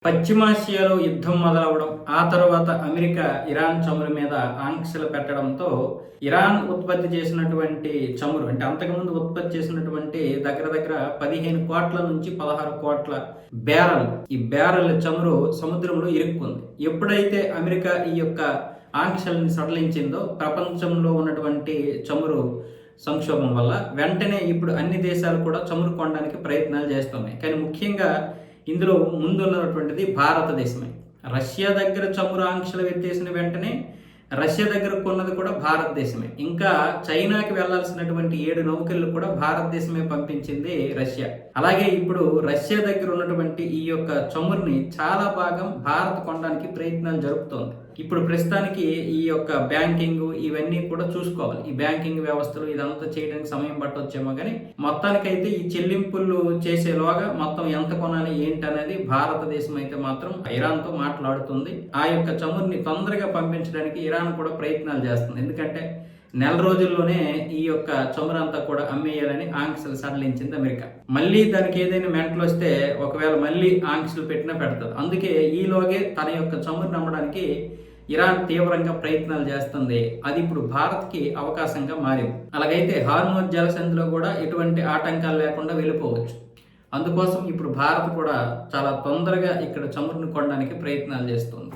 పశ్చిమాసియాలో యుద్ధం మొదలవడం, ఆ తర్వాత అమెరికా ఇరాన్ చమురు మీద ఆంక్షలు పెట్టడంతో ఇరాన్ ఉత్పత్తి చేసినటువంటి చమురు అంటే అంతకుముందు ఉత్పత్తి చేసినటువంటి దగ్గర దగ్గర 15 కోట్ల నుంచి 16 కోట్ల బ్యారల్ ఈ బ్యారల్ చమురు సముద్రంలో ఇరుక్కుంది. ఎప్పుడైతే అమెరికా ఈ యొక్క ఆంక్షల్ని సడలించిందో ప్రపంచంలో ఉన్నటువంటి చమురు సంక్షోభం వల్ల వెంటనే ఇప్పుడు అన్ని దేశాలు కూడా చమురు కొనడానికి ప్రయత్నాలు చేస్తున్నాయి. కానీ ముఖ్యంగా ఇందులో ముందున్నటువంటిది భారతదేశమే. రష్యా దగ్గర చమురు ఆంక్షలు ఎత్తేసిన వెంటనే రష్యా దగ్గర కొన్నది కూడా భారతదేశమే. ఇంకా చైనాకి వెళ్లాల్సినటువంటి 7 నౌకలు కూడా భారతదేశమే పంపించింది రష్యా. అలాగే ఇప్పుడు రష్యా దగ్గర ఉన్నటువంటి ఈ యొక్క చమురుని చాలా భాగం భారత్ కొనడానికి ప్రయత్నాలు జరుపుతోంది. ఇప్పుడు ప్రస్తుతానికి ఈ యొక్క బ్యాంకింగ్ ఇవన్నీ కూడా చూసుకోవాలి. ఈ బ్యాంకింగ్ వ్యవస్థలు ఇదంతా చేయడానికి సమయం పట్టొచ్చేమో కానీ మొత్తానికైతే ఈ చెల్లింపులు చేసేలోగా మొత్తం ఎంత కొనాలి ఏంటనేది భారతదేశం అయితే మాత్రం ఇరాన్తో మాట్లాడుతుంది. ఆ యొక్క చమురుని తొందరగా పంపించడానికి ఇరాన్ కూడా ప్రయత్నాలు చేస్తుంది. ఎందుకంటే నెల రోజుల్లోనే ఈ యొక్క చమురంతా కూడా అమ్మేయాలని ఆంక్షలు సడలించింది అమెరికా. మళ్ళీ దానికి ఏదైనా మెంటలు వస్తే ఒకవేళ మళ్ళీ ఆంక్షలు పెట్టినా పెడతారు. అందుకే ఈలోగే తన యొక్క చమురుని అమ్మడానికి ఇరాన్ తీవ్రంగా ప్రయత్నాలు చేస్తుంది. అది ఇప్పుడు భారత్కి అవకాశంగా మారింది. అలాగైతే హార్మోజ్ జలసంధిలో కూడా ఎటువంటి ఆటంకాలు లేకుండా వెళ్ళిపోవచ్చు. అందుకోసం ఇప్పుడు భారత్ కూడా చాలా తొందరగా ఇక్కడ చమురుని కొనడానికి ప్రయత్నాలు చేస్తుంది.